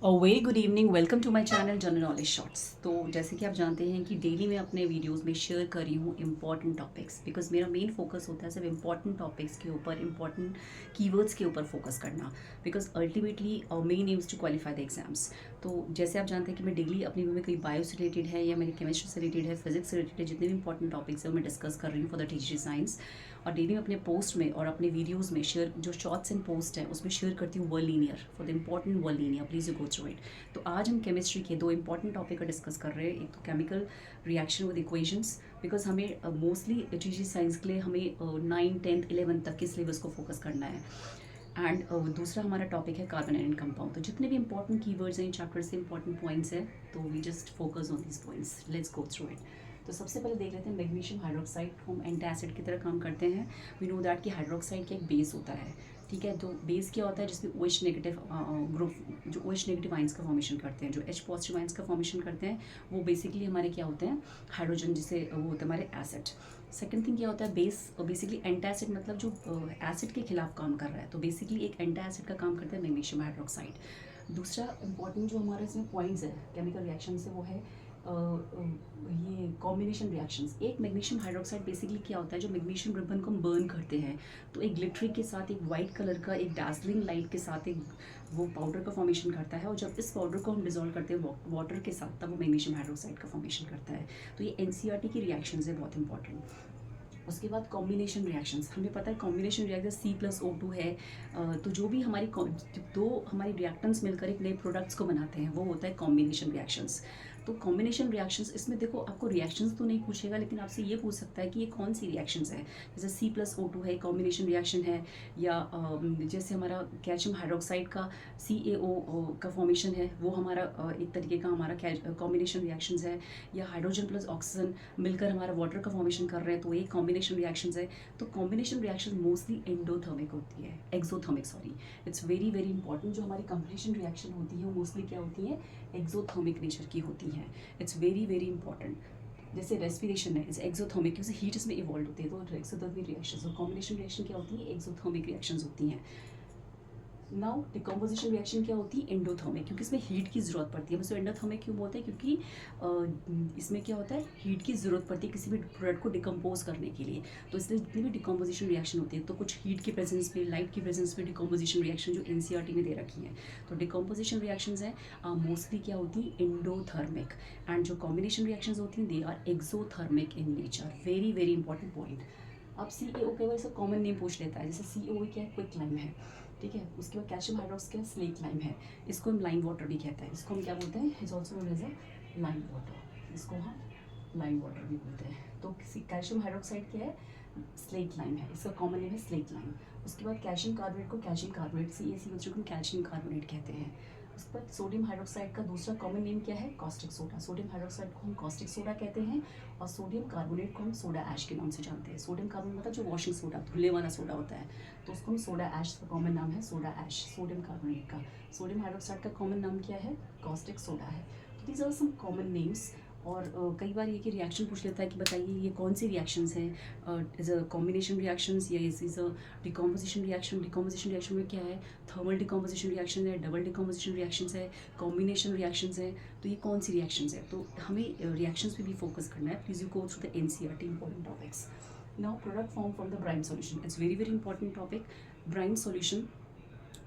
Very good evening, welcome to my channel general knowledge shorts. तो जैसे कि आप जानते हैं कि डेली मैं अपने वीडियोस में शेयर कर रही हूँ इंपॉर्टेंट टॉपिक्स, बिकॉज मेरा मेन फोकस होता है सिर्फ इंपॉर्टेंट टॉपिक्स के ऊपर, इंपॉर्टेंट कीवर्ड्स के ऊपर फोकस करना, because ultimately main aims to qualify the exams. तो जैसे आप जानते हैं कि मैं डेली अपनी में कोई बायो से रिलेटेड है या मेरी केमिस्ट्री से रिलेटेड है, फिजिक्स से रिलेटेड है, जितने भी इंपॉर्टेंट टॉपिक्स है वो मैं डिस्कस कर रही हूँ फॉर द टीचर साइंस। और डेली मैं अपने पोस्ट में और अपने वीडियोज़ में शेयर, जो शॉर्ट्स एंड पोस्ट हैं उसमें शेयर करती हूँ word linear for the important word linear, please you go through it. तो आज हम केमिस्ट्री के दो इंपॉर्टेंट टॉपिक का डिस्कस कर रहे हैं। एक तो chemical reaction with equations, because हमें मोस्टली टीजी साइंस के लिए हमें 9, 10, 11 तक के सिलेबस को फोकस करना है। एंड दूसरा हमारा टॉपिक है कार्बन एंड कंपाउंड। तो जितने भी इंपॉर्टेंट कीवर्ड्स हैं इन चैप्टर से, इंपॉर्टेंट पॉइंट्स हैं, तो we just focus on this points. Let's go through it. तो सबसे पहले देख लेते हैं मैग्नीशियम हाइड्रोक्साइड। हम एंटासिड की तरह काम करते हैं। वी नो दैट कि हाइड्रोक्साइड का एक बेस होता है, ठीक है। तो बेस क्या होता है, जिसमें OH नेगेटिव ग्रुप, जो OH नेगेटिव आइंस का फॉर्मेशन करते हैं, जो H पॉजिटिव आइंस का फॉर्मेशन करते हैं, वो बेसिकली हमारे क्या होते हैं, हाइड्रोजन, जिसे वो होते हैं हमारे एसिड। सेकंड थिंग क्या होता है, बेस बेसिकली एंटा एसिड, मतलब जो एसिड के खिलाफ काम कर रहा है। तो बेसिकली एक एंटा एसिड का काम करता है मैग्नीशियम हाइड्रोक्साइड। दूसरा इंपॉर्टेंट जो हमारे इसमें पॉइंट्स है केमिकल रिएक्शन से, वो है ये कॉम्बिनेशन रिएक्शंस। एक मैग्नीशियम हाइड्रोक्साइड बेसिकली क्या होता है, जो मैग्नीशियम रिबन को हम बर्न करते हैं, तो एक ग्लिटरी के साथ, एक वाइट कलर का, एक डार्जलिंग लाइट के साथ एक वो पाउडर का फॉर्मेशन करता है। और जब इस पाउडर को हम डिजोल्व करते हैं वाटर के साथ, तब वो मैग्नीशियम हाइड्रोक्साइड का फॉर्मेशन करता है। तो ये एनसीईआरटी की रिएक्शंस है, बहुत इंपॉर्टेंट। उसके बाद कॉम्बिनेशन रिएक्शंस, हमें पता है कॉम्बिनेशन रिएक्शन C+O2 है। तो जो भी हमारी दो हमारी रिएक्टेंट्स मिलकर एक नए प्रोडक्ट्स को बनाते हैं, वो होता है कॉम्बिनेशन रिएक्शंस। तो कॉम्बिनेशन रिएक्शंस, इसमें देखो आपको रिएक्शंस तो नहीं पूछेगा, लेकिन आपसे ये पूछ सकता है कि ये कौन सी रिएक्शंस है। जैसे C+O2 है, कॉम्बिनेशन रिएक्शन है। या जैसे हमारा कैल्शियम हाइड्रोक्साइड का CaO का फॉर्मेशन है, वो हमारा एक तरीके का हमारा कॉम्बिनेशन रिएक्शंस है। या हाइड्रोजन प्लस ऑक्सीजन मिलकर हमारा वाटर का फॉर्मेशन कर रहे हैं, तो ये कॉम्बिनेशन रिएक्शंस है। तो कॉम्बिनेशन रिएक्शन मोस्टली एंडोथर्मिक होती है, exothermic sorry. It's very very important. जो हमारी कॉम्बिनेशन रिएक्शन होती है वो मोस्टली क्या होती है, एक्सोथर्मिक नेचर की होती है। It's very very important. जैसे रेस्पिरेशन है, इट्स एक्सोथर्मिक, क्योंकि हीट इसमें इवॉल्व होती है, तो एक्सोथर्मिक रिएक्शन। और कॉम्बिनेशन रिएक्शन क्या होती है, एक्सोथर्मिक रिएक्शंस होती हैं। नाउ डिकम्पोजिशन रिएक्शन क्या होती है, एंडोथर्मिक, क्योंकि इसमें हीट की ज़रूरत पड़ती है। बस एंडोथर्मिक क्यों बोलते हैं, क्योंकि इसमें क्या होता है, हीट की ज़रूरत पड़ती है किसी भी प्रोडक्ट को डिकम्पोज करने के लिए। तो इसलिए जितनी भी डिकम्पोजिशन रिएक्शन होती है, तो कुछ हीट की प्रेजेंस में, लाइट की प्रेजेंस में डिकम्पोजिशन रिएक्शन जो एनसीईआरटी में दे रखी है। तो डिकम्पोजिशन रिएक्शंस हैं मोस्टली क्या होती है, एंडोथर्मिक। एंड जो कॉम्बिनेशन रिएक्शंस होती हैं, they are exothermic in nature. Very very important point. अब CaO कई बार इसका कॉमन नेम पूछ लेता है, जैसे CaO क्या है, क्विक लाइम है, ठीक है। उसके बाद कैल्शियम हाइड्रोक्स क्या है, स्लेट लाइम है। इसको हम लाइम वाटर भी कहते हैं। इसको हम क्या बोलते हैं, is also known as a lime water. इसको हम लाइम वाटर भी बोलते हैं। तो कैल्शियम हाइड्रोक्साइड क्या है, स्लेट लाइम है, इसका कॉमन नेम है स्लेट लाइम। उसके बाद कैल्शियम कार्बोनेट को कैल्शियम कार्बोनेट, CaCO3 को कैल्शियम कार्बोनेट कहते हैं। उसके बाद सोडियम हाइड्रोक्साइड का दूसरा कॉमन नेम क्या है, कॉस्टिक सोडा। सोडियम हाइड्रोक्साइड को हम कॉस्टिक सोडा कहते हैं, और सोडियम कार्बोनेट को हम सोडा ऐश के नाम से जानते हैं। सोडियम कार्बोनेट मतलब जो वॉशिंग सोडा, धुलने वाला सोडा होता है, तो उसको हम सोडा ऐश, का कॉमन नाम है सोडा ऐश, सोडियम कार्बोनेट का। सोडियम हाइड्रोक्साइड का कॉमन नाम क्या है, कॉस्टिक सोडा है। तो these are some common names. और कई बार ये कि रिएक्शन पूछ लेता है कि बताइए ये कौन सी रिएक्शंस हैं, इज़ अ कॉम्बिनेशन रिएक्शंस या is a decomposition reaction. Decomposition reaction में क्या है, थर्मल डिकम्पोजिशन रिएक्शन है, डबल डिकम्पोजिशन रिएक्शंस है, कॉम्बिनेशन रिएक्शंस है। तो ये कौन सी रिएक्शंस है, तो हमें रिएक्शंस पे भी फोकस करना है। Please you go through the NCERT important topics. Now product form from the brine solution, it's very very important topic. Brine solution,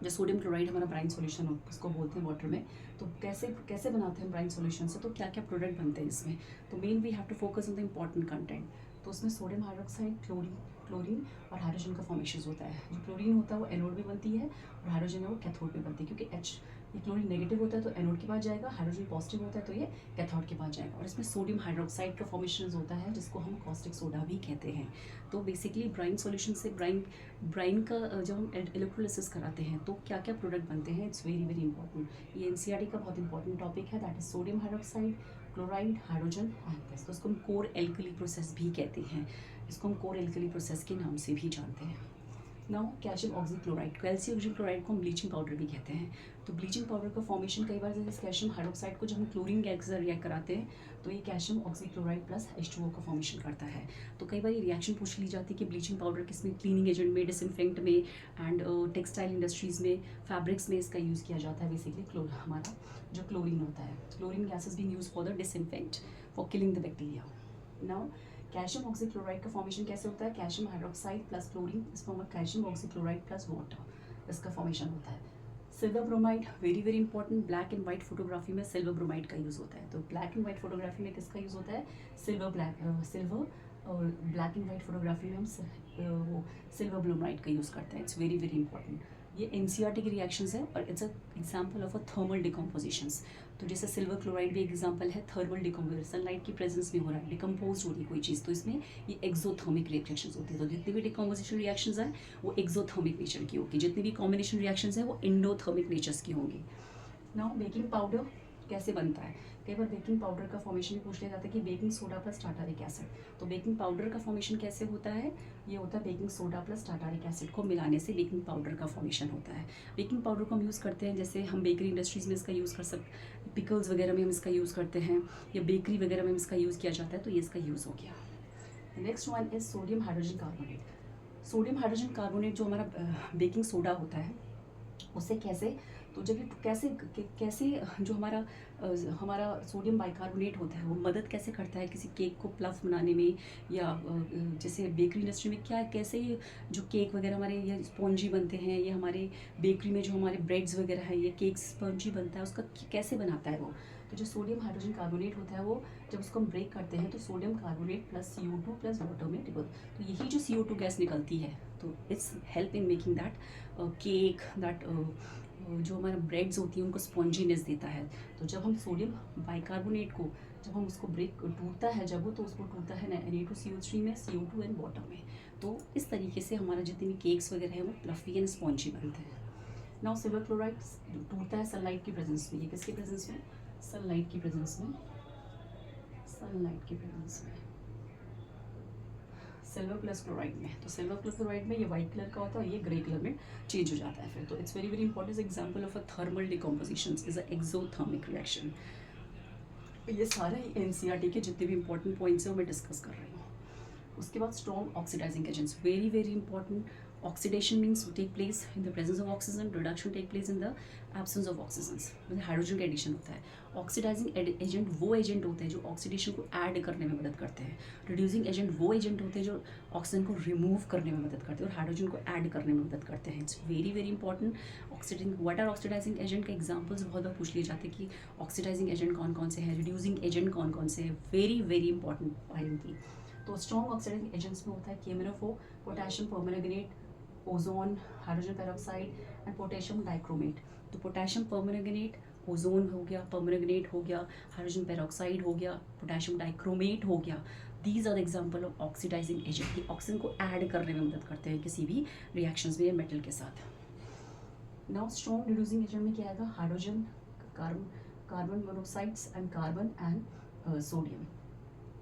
जो सोडियम क्लोराइड हमारा ब्राइन सॉल्यूशन उसको बोलते हैं वाटर में। तो कैसे कैसे बनाते हैं ब्राइन सॉल्यूशन से, तो क्या क्या प्रोडक्ट बनते हैं इसमें। तो main we have to focus on the important content. तो उसमें सोडियम हाइड्रोक्साइड, क्लोरीन क्लोरीन और हाइड्रोजन का फॉर्मेशन होता है। जो क्लोरीन होता है वो एनोड में बनती है, और हाइड्रोजन है वो कैथोड में बनती है, क्योंकि ये क्लोरीन नेगेटिव होता है तो एनोड के पास जाएगा, हाइड्रोजन पॉजिटिव होता है तो ये कैथोड के पास जाएगा। और इसमें सोडियम हाइड्रोक्साइड का फॉर्मेशन होता है, जिसको हम कॉस्टिक सोडा भी कहते हैं। तो बेसिकली ब्राइन सॉल्यूशन से ब्राइन का जब हम इलेक्ट्रोलिसिस कराते हैं, तो क्या क्या प्रोडक्ट बनते हैं, इट्स वेरी वेरी इंपॉर्टेंट। ये एनसीईआरटी का बहुत इंपॉर्टेंट टॉपिक है, that is sodium hydroxide, chloride, hydrogen and plus. तो इसको हम कोर एल्कली प्रोसेस भी कहते हैं, इसको हम कोर एल्कली प्रोसेस के नाम से भी जानते हैं। Now calcium oxychloride, calcium oxychloride को हम ब्लीचिंग पाउडर भी कहते हैं। तो ब्लीचिंग पाउडर का फॉर्मेशन कई बार जैसे कैल्शियम हाइड्रोक्साइड को जब हम क्लोरीन गैस से रिएक्ट कराते हैं तो ये कैल्शियम ऑक्सीक्लोराइड प्लस H2O का फॉर्मेशन करता है। तो कई बार ये रिएक्शन पूछ ली जाती है कि ब्लीचिंग पाउडर किसमें, क्लीनिंग एजेंट में, डिसइंफेक्ट में एंड टेक्सटाइल इंडस्ट्रीज़ में, फैब्रिक्स में इसका यूज़ किया जाता है। बेसिकली हमारा जो क्लोरीन होता है, chlorine gases being use for the disinfect for killing the bacteria. Now calcium oxychloride का फॉर्मेशन कैसे होता है, कैल्शियम हाइड्रोक्साइड प्लस क्लोरीन इस form of calcium oxychloride plus water, इसका फॉर्मेशन होता है। Silver bromide, very very important, black and white photography में silver bromide का यूज़ होता है। तो ब्लैक एंड वाइट फोटोग्राफी में किसका यूज़ होता है, सिल्वर, और ब्लैक एंड वाइट फोटोग्राफी में हम वो सिल्वर ब्रोमाइड का यूज़ करते हैं। It's very very important. ये NCERT की रिएक्शंस है और it's a example of a thermal decompositions. तो जैसे सिल्वर क्लोराइड भी एग्जांपल है थर्मल डिकम्पोजिशन, सनलाइट की प्रेजेंस में हो रहा है, डिकम्पोज हो रही है कोई चीज़, तो इसमें ये एक्सोथर्मिक रिएक्शंस होती है। तो जितनी भी डिकम्पोजिशन रिएक्शंस हैं वो एक्सोथर्मिक नेचर की होगी, जितनी भी कॉम्बिनेशन रिएक्शंस हैं वो एंडोथर्मिक नेचर्स की होंगी। नाउ बेकिंग पाउडर कैसे बनता है, कई बार बेकिंग पाउडर का फॉर्मेशन भी पूछ लिया जाता है कि baking soda plus tartaric acid. तो बेकिंग पाउडर का फॉर्मेशन कैसे होता है, ये होता है baking soda plus tartaric acid को मिलाने से बेकिंग पाउडर का फॉर्मेशन होता है। बेकिंग पाउडर को हम यूज़ करते हैं, जैसे हम बेकरी इंडस्ट्रीज़ में इसका यूज़ कर सकते, पिकल्स वगैरह में हम इसका यूज़ करते हैं, या बेकरी वगैरह में इसका यूज़ किया जाता है, तो ये इसका यूज़ हो गया। Next one is sodium hydrogen carbonate. Sodium hydrogen carbonate जो हमारा बेकिंग सोडा होता है उससे कैसे, तो जब ये कैसे जो हमारा सोडियम बाइकार्बोनेट होता है वो मदद कैसे करता है किसी केक को प्लफ बनाने में, या जैसे बेकरी इंडस्ट्री में क्या कैसे ये जो केक वगैरह हमारे ये स्पॉन्जी बनते हैं, ये हमारे बेकरी में जो हमारे ब्रेड्स वगैरह हैं ये केक स्पॉन्जी बनता है, उसका कैसे बनाता है वो। तो जो सोडियम हाइड्रोजन कार्बोनेट होता है वो जब उसको हम ब्रेक करते हैं तो sodium carbonate plus CO2 plus water में तो यही जो CO2 गैस निकलती है तो it's help in making that cake, that जो हमारा ब्रेड्स होती हैं उनको स्पॉन्जीनेस देता है। तो जब हम सोडियम बाइकार्बोनेट को जब हम उसको ब्रेक टूटता है जब वो, तो उसको टूटता है Na2CO3 में, CO2 एंड वाटर में। तो इस तरीके से हमारा जितने भी केक्स वगैरह हैं वो फ्लफी एंड स्पॉन्जी बनते हैं। नाउ सिल्वर क्लोराइड टूटता है सनलाइट की प्रेजेंस में, ये किसकी प्रेजेंस में, सनलाइट की प्रेजेंस में, सनलाइट की प्रेजेंस में, सिल्वर प्लस क्लोराइड में। तो सिल्वर प्लस क्लोराइड में ये वाइट कलर का होता है, ये ग्रे कलर में चेंज हो जाता है फिर। तो it's very very important example of a thermal decomposition is a exothermic reaction. ये सारे NCERT के जितने भी इंपॉर्टेंट पॉइंट्स हैं वो मैं डिस्कस कर रही हूँ। उसके बाद strong oxidizing agents, very very important. Oxidation means take place in the presence of oxygen, reduction take place in the absence of oxygen, मतलब हाइड्रोजन का एडिशन होता है। ऑक्सीडाइजिंग एजेंट वो एजेंट होते हैं जो ऑक्सीडेशन को ऐड करने में मदद करते हैं। रिड्यूसिंग एजेंट वो एजेंट होते हैं जो ऑक्सीजन को रिमूव करने में मदद करते हैं और हाइड्रोजन को ऐड करने में मदद करते हैं। It's very very important. Oxidizing what are oxidizing agent का एग्जांपल्स बहुत बार पूछ लिए जाते हैं कि ऑक्सीडाइजिंग एजेंट कौन कौन से हैं, रिड्यूसिंग एजेंट कौन कौन से हैं। Very very important IMP। तो स्ट्रॉन्ग ऑक्सीडाइजिंग एजेंट्स में होता है KMnO4, potassium permanganate, ozone, hydrogen peroxide and potassium dichromate. तो पोटेशियम परमैंगनेट, ओजोन हो गया, परमैंगनेट हो गया, हाइड्रोजन पेरोक्साइड हो गया, पोटेशियम डाइक्रोमेट हो गया, these are the example of oxidizing agent कि ऑक्सीजन को ऐड करने में मदद करते हैं किसी भी रिएक्शंस में या मेटल के साथ। नाउ स्ट्रॉन्ग रिड्यूसिंग एजेंट में क्या आएगा, hydrogen, carbon monoxides and carbon and sodium.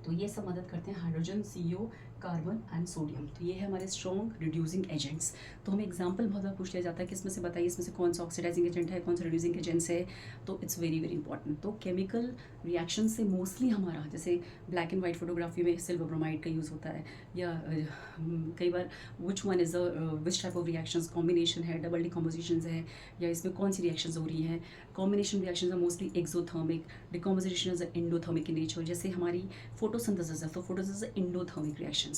तो ये सब मदद करते हैं, hydrogen, CO, carbon and sodium. तो ये है हमारे स्ट्रॉन्ग रिड्यूसिंग एजेंट्स। तो हमें एग्जांपल बहुत बार पूछ लिया जाता है कि इसमें से बताइए इसमें से कौन सा ऑक्सीडाइजिंग एजेंट है, कौन सा रिड्यूसिंग एजेंट्स है। तो इट्स वेरी वेरी इंपॉर्टेंट। तो केमिकल रिएक्शन से मोस्टली हमारा जैसे ब्लैक एंड वाइट फोटोग्राफी में सिल्वर ब्रोमाइड का यूज़ होता है, या कई बार which one is which type of reactions, combination है, डबल डिकम्पोजिशन है, या इसमें कौन सी रिएक्शंस हो रही हैं। Combination reactions are mostly exothermic, decomposition is endothermic in nature. जैसे हमारी फोटोसिंथेसिस है तो फोटोसिंथेसिस एंडोथर्मिक रिएक्शंस,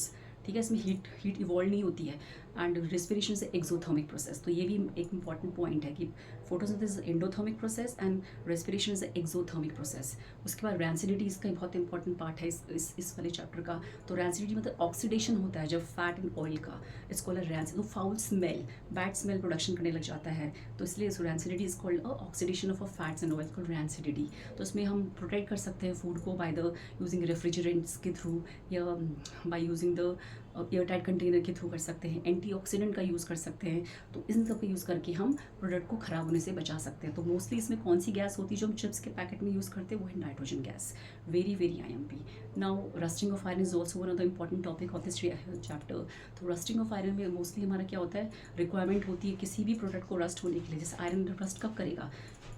ठीक है, इसमें हीट इवॉल्व नहीं होती है। एंड रेस्पिरेशन से एक्सोथर्मिक प्रोसेस, तो ये भी एक इंपॉर्टेंट पॉइंट है कि photosynthesis endothermic process and respiration is exothermic process. उसके बाद रैंसिडिटी इसका बहुत इंपॉर्टेंट पार्ट है इस वाले चैप्टर का। तो रैंसिडिटी मतलब ऑक्सीडेशन होता है जब फैट एंड ऑयल का, इट्स कॉल्ड अ रैंसिड। तो foul smell, bad smell production करने लग जाता है, तो इसलिए rancidity is called oxidation of a fats and oil called rancidity. तो इसमें हम प्रोटेक्ट कर सकते हैं फूड को बाय द यूजिंग रेफ्रिजरेंट्स के थ्रू, या by using the airtight container के थ्रू कर सकते हैं, एंटीऑक्सीडेंट का यूज़ कर सकते हैं। तो इन सब का यूज़ करके हम प्रोडक्ट को ख़राब होने से बचा सकते हैं। तो मोस्टली इसमें कौन सी गैस होती है जो हम चिप्स के पैकेट में यूज़ करते हैं, वो है nitrogen gas. Very very IMP। Now rusting of iron is also one of the important topic of this chapter. तो रस्टिंग ऑफ आयरन में मोस्टली हमारा क्या होता है, रिक्वायरमेंट होती है किसी भी प्रोडक्ट को रस्ट होने के लिए। जैसे आयरन रस्ट कब करेगा,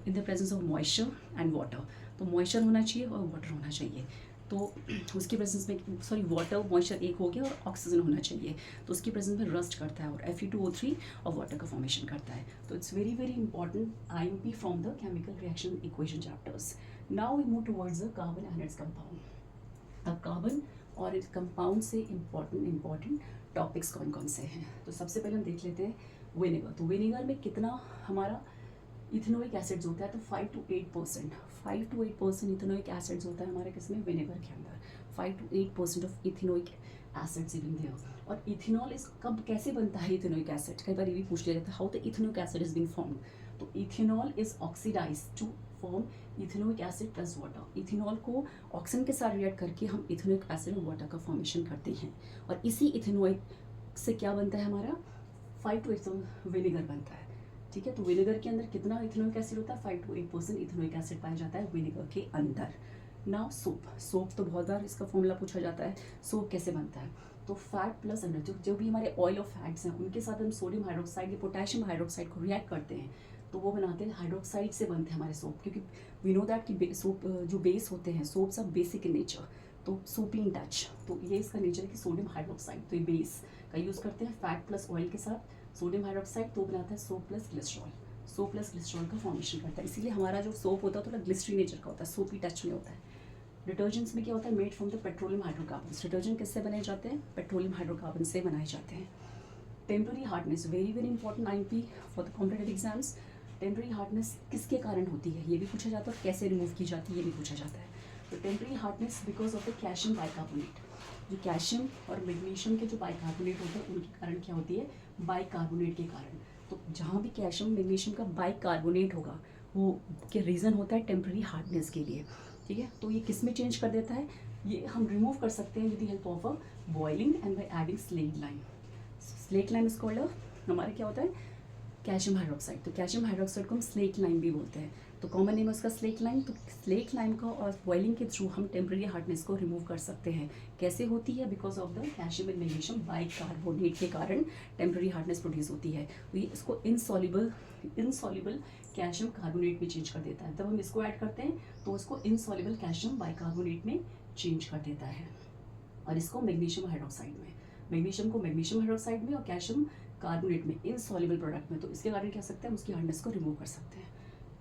इन the presence of moisture and water. तो मॉइस्चर होना चाहिए और वाटर होना चाहिए। तो उसकी प्रेजेंस में, सॉरी, वाटर मॉइस्चर एक हो गया और ऑक्सीजन होना चाहिए। तो उसकी प्रेजेंस में रस्ट करता है और Fe2O3 और वाटर का फॉर्मेशन करता है। तो it's very very important IMP from the chemical reaction equation chapters. Now we move towards the carbon and its compound. अब कार्बन और इट्स कंपाउंड से इंपॉर्टेंट टॉपिक्स कौन कौन से हैं। तो सबसे पहले हम देख लेते हैं विनेगर। तो विनेगर में कितना हमारा इथेनोइक एसिड्स होता है, तो 5 to 8% इथेनोइक एसिड्स होता है हमारे किसमें, विनेगर के अंदर। 5 to 8% of ethanoic acids in their. और इथेनॉल इस कब कैसे बनता है इथेनोइक एसिड, कई बार ये भी पूछ लिया जाता है, how the ethanoic acid is being formed. तो ethanol is oxidised to form ethanoic acid plus water. Ethanol को ऑक्सीजन के साथ रिएक्ट करके हम इथेनोइक एसिड और वाटर का फॉर्मेशन करते हैं। और इसी इथेनोइक से क्या बनता है हमारा, 5 to 8% विनेगर बनता है। ठीक है, तो विनेगर के अंदर कितना इथेनोइक एसिड होता है, 5 to 8% इथेनोइक एसिड पाया जाता है विनेगर के अंदर। नाउ सोप तो बहुत बार इसका फॉर्मूला पूछा जाता है। सोप कैसे बनता है, तो फैट प्लस अंडर, जो भी हमारे ऑयल ऑफ फैट्स हैं उनके साथ हम सोडियम हाइड्रोक्साइड या पोटेशियम हाइड्रोक्साइड को रिएक्ट करते हैं, तो वो बनाते हैं हाइड्रोक्साइड से बनते हैं हमारे सोप। क्योंकि वी नो दैट कि सोप जो बेस होते हैं, soaps are basic in nature. तो सोपी इन टच, तो ये इसका नेचर है कि सोडियम हाइड्रोक्साइड, तो ये बेस का यूज़ करते हैं फैट प्लस ऑयल के साथ सोडियम हाइड्रोक्साइड, तो बनाता है soap plus glycerol. Soap plus glycerol का फॉर्मेशन करता है। इसीलिए हमारा जो सोप होता है थोड़ा ग्लिस्ट्री नेचर का होता है, सोपी टच में होता है। डिटर्जेंट्स में क्या होता है, made from the petroleum hydrocarbon. Detergent किससे बनाए जाते हैं, पेट्रोलियम हाइड्रोकार्बन से बनाए जाते हैं। Temporary hardness, very very important IMP for the competitive exams. Temporary hardness किसके कारण होती है, ये भी पूछा जाता है, और कैसे रिमूव की जाती है ये भी पूछा जाता है। तो temporary hardness because of the calcium bicarbonate. जो कैल्शियम और मैग्नीशियम के जो बाइकार्बोनेट होते हैं उनके कारण क्या होती है, बाइकार्बोनेट के कारण। तो जहाँ भी कैल्शियम मैग्नीशियम का बाइकार्बोनेट होगा वो के रीज़न होता है टेम्पररी हार्डनेस के लिए। ठीक है, तो ये किस में चेंज कर देता है, ये हम रिमूव कर सकते हैं with the help of a boiling and by adding slate lime. Slate lime is called, हमारे क्या होता है, कैल्शियम हाइड्रोक्साइड। तो कैल्शियम हाइड्रोक्साइड को हम स्लेट लाइम भी बोलते हैं। तो कॉमन नेम है उसका स्लेट लाइम। तो स्लेट लाइम का और बॉइलिंग के थ्रू हम टेम्पररी हार्डनेस को रिमूव कर सकते हैं। कैसे होती है, because of the calcium and magnesium bicarbonate के कारण टेम्पररी हार्डनेस प्रोड्यूस होती है। तो ये इसको इनसॉल्युबल कैल्शियम कार्बोनेट में चेंज कर देता है। जब हम इसको ऐड करते हैं तो इसको इनसॉल्युबल कैल्शियम बाइकार्बोनेट में चेंज कर देता है, और इसको मैग्नीशियम हाइड्रोक्साइड में, मैग्नीशियम को मैग्नीशियम हाइड्रोक्साइड में और कैल्शियम कार्बोनेट में, इनसॉल्युबल प्रोडक्ट में। तो इसके कारण क्या सकते हैं, उसकी हार्डनेस को रिमूव कर सकते हैं।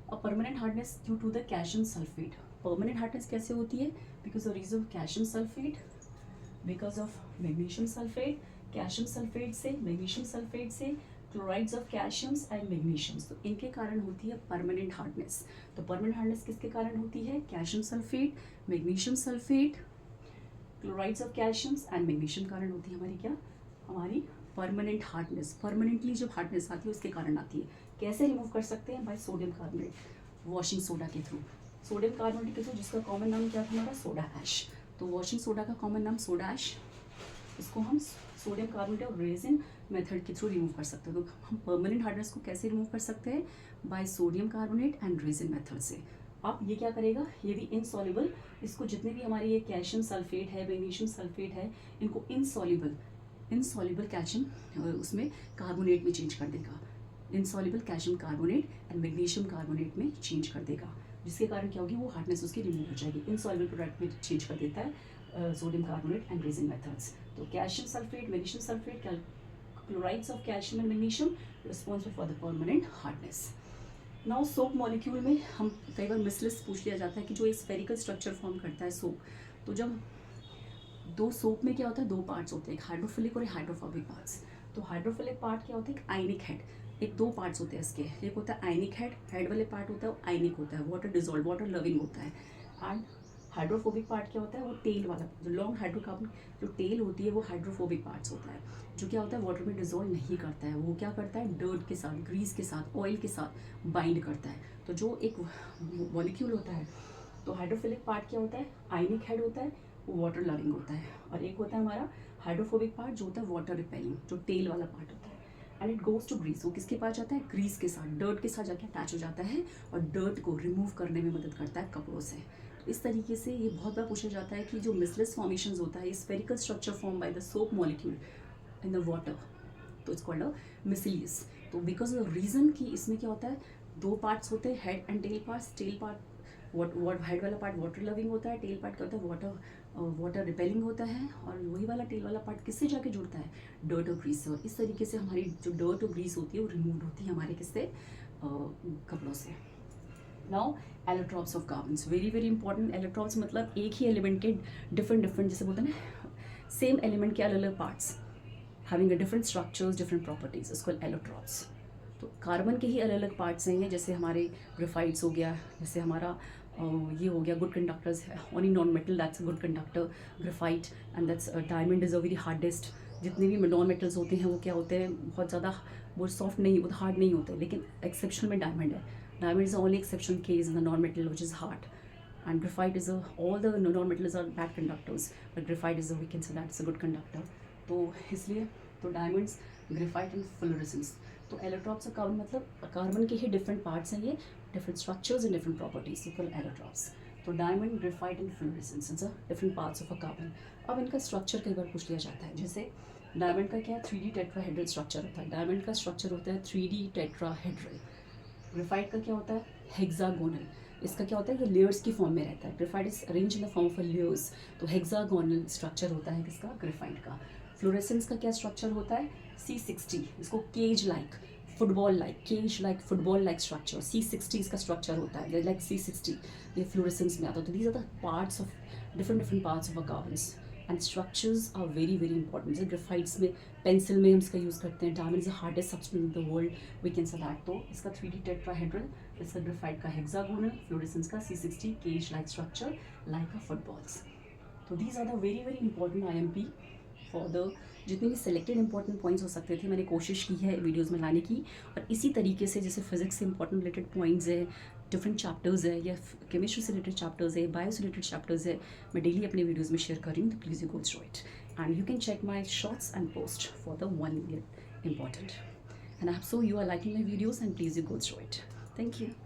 और permanent hardness due to the calcium sulphate. Permanent hardness कैसे होती है, because of reason of calcium sulphate, because of magnesium sulphate. Calcium sulphate से, मैग्नीशियम सल्फेट से, chlorides of calciums and magnesiums, तो इनके कारण होती है परमानेंट हार्डनेस। तो परमानेंट हार्डनेस किसके कारण होती है, calcium sulphate, magnesium sulphate, chlorides of calciums and magnesium कारण होती है हमारी क्या, हमारी परमानेंट हार्डनेस। परमानेंटली जब हार्डनेस आती है उसके कारण आती है। कैसे रिमूव कर सकते हैं, by sodium carbonate, washing soda के थ्रू। सोडियम कार्बोनेट के थ्रू, जिसका कॉमन नाम क्या था हमारा, सोडा ऐश। तो वॉशिंग सोडा का कॉमन नाम सोडा ऐश, इसको हम सोडियम कार्बोनेट और रेजिन मेथड के थ्रू रिमूव कर सकते हैं। तो हम परमानेंट हार्डनेस को कैसे रिमूव कर सकते हैं, by sodium carbonate and resin method से। अब ये क्या करेगा, ये भी इनसॉल्युबल, इसको जितने भी हमारे ये कैल्शियम सल्फेट है, मैग्नीशियम सल्फेट है, इनको इनसॉल्युबल कैल्शियम उसमें कार्बोनेट में चेंज कर देगा। Insoluble calcium carbonate and magnesium carbonate में चेंज कर देगा, जिसके कारण क्या होगी, वो हार्डनेस उसकी रिमूव हो जाएगी। इनसॉल्युबल प्रोडक्ट में चेंज कर देता है sodium carbonate and resin methods. तो calcium sulphate, magnesium sulphate, chlorides of calcium and magnesium responsible for the permanent hardness. Now soap molecule में हम कई बार मिसलिस्ट पूछ लिया जाता है कि जो एक स्फेरिकल स्ट्रक्चर फॉर्म करता है सोप, तो जब दो सोप में क्या होता है, दो पार्ट्स होते हैं, एक हाइड्रोफिलिक और एक हाइड्रोफोबिक पार्ट्स। तो हाइड्रोफिलिक पार्ट क्या होता है, एक आयनिक हेड, एक दो पार्ट्स होते हैं इसके, एक होता है आयनिक हेड, हेड वाले पार्ट होता है वो आयनिक होता है, वाटर डिजॉल्व, वाटर लविंग होता है। एंड हाइड्रोफोबिक पार्ट क्या होता है, वो टेल वाला, जो लॉन्ग हाइड्रोकार्बन जो टेल होती है वो हाइड्रोफोबिक पार्ट्स होता है, जो क्या होता है वाटर में डिजोल्व नहीं करता है, वो क्या करता है डर्ट के साथ, ग्रीस के साथ, ऑयल के साथ बाइंड करता है। तो जो एक मॉलिक्यूल होता है, तो हाइड्रोफिलिक पार्ट क्या होता है, आयनिक हेड होता है, वो वाटर लविंग होता है, और एक होता है हमारा हाइड्रोफोबिक पार्ट जो होता है वाटर रिपेलिंग, जो टेल वाला पार्ट होता है। And it goes to grease, वो किसके पास जाता है, ग्रीस के साथ, डर्ट के साथ जाके अटैच हो जाता है और डर्ट को रिमूव करने में मदद करता है कपड़ों से। इस तरीके से ये बहुत बार पूछा जाता है कि जो मिसलेस फॉर्मेशंस होता है, spherical structure form by the soap molecule in the water, तो इट्स कॉल्ड अ मिसलियस। तो बिकॉज ऑफ रीज़न कि इसमें क्या होता है, दो पार्ट्स होते हैं, head and tail parts. Tail part head वाला पार्ट वाटर लविंग होता है, टेल पार्ट क्या होता है वाटर रिपेलिंग होता है, और वही वाला टेल वाला पार्ट किससे जाके जुड़ता है, डर्ट और ग्रीस से। और इस तरीके से हमारी जो डर्ट और ग्रीस होती है वो रिमूव होती है हमारे किससे, कपड़ों से। Now allotropes of carbons, very very important. Allotropes मतलब एक ही एलिमेंट के डिफरेंट जैसे बोलते हैं ना, सेम एलिमेंट के अलग अलग parts having a different structures, different properties, इसको एलोट्रॉप्स। तो कार्बन के ही अलग अलग पार्ट्स हैं ये, जैसे हमारे ग्रेफाइट्स हो गया, जैसे हमारा ये हो गया गुड कंडक्टर्स है, only non metal that's good conductor, graphite, and that's diamond is a very hardest. जितने भी नॉन मेटल्स होते हैं वो क्या होते हैं, बहुत ज़्यादा वो सॉफ्ट नहीं, वो हार्ड नहीं होते, लेकिन एक्सेप्शन में डायमंड है। Diamond is the only exception case in the non-metal which is hard, and graphite is all the non-metals are bad conductors, but graphite is we can say that it's a good conductor. तो इसलिए तो diamonds, graphite and fluorescence. तो allotropes का carbon मतलब carbon के ही different parts हैं ये, different structures and different properties, equal allotropes. तो diamond, graphite and fluorescence is different parts of a carbon. अब इनका स्ट्रक्चर कई बार पूछ लिया जाता है, जैसे डायमंड का क्या है, 3D टेट्राहेड्रल स्ट्रक्चर होता है। डायमंड का स्ट्रक्चर होता है 3D टेट्राहेड्रल। ग्रेफाइट का क्या होता है, हेक्सागोनल। इसका क्या होता है, ये लेयर्स की फॉर्म में रहता है। Graphite is arrange in the form of layers, तो हेक्सागोनल स्ट्रक्चर होता है किसका, ग्रेफाइट का। फ्लोरेसेंस का क्या स्ट्रक्चर होता है, C60, इसको cage like, football like, cage like, football like structure, C60 इसका स्ट्रक्चर होता है, लाइक C60 ये फ्लोरेसेंस में आता है। तो these are the parts of different parts of a carbons, and structures are very very important. जैसे ग्रेफाइट्स में पेंसिल में हम इसका यूज़ करते हैं, diamond is the hardest substance in the world, we can say that. तो इसका 3D tetrahedral, इसका ग्रेफाइट का हेक्सागोनल, फ्लोरेसेंस का C60 cage like structure like a footballs. तो these are the very very important IMP for the, जितने भी selected important points हो सकते थे मैंने कोशिश की है वीडियोस में लाने की। और इसी तरीके से जैसे फिजिक्स से इंपॉर्टेंट रिलेटेड पॉइंट्स है, डिफरेंट चैप्टर्स है, या केमिस्ट्री से रिलेटेड चैप्टर्स है, बायो से रिलेटेड चैप्टर्स है, मैं डेली अपने वीडियोज़ में शेयर कर रही हूँ। तो please you go through it, and you can check my shorts and post for the 1 year important, and I hope so you are liking my videos, and please you go through it. Thank you.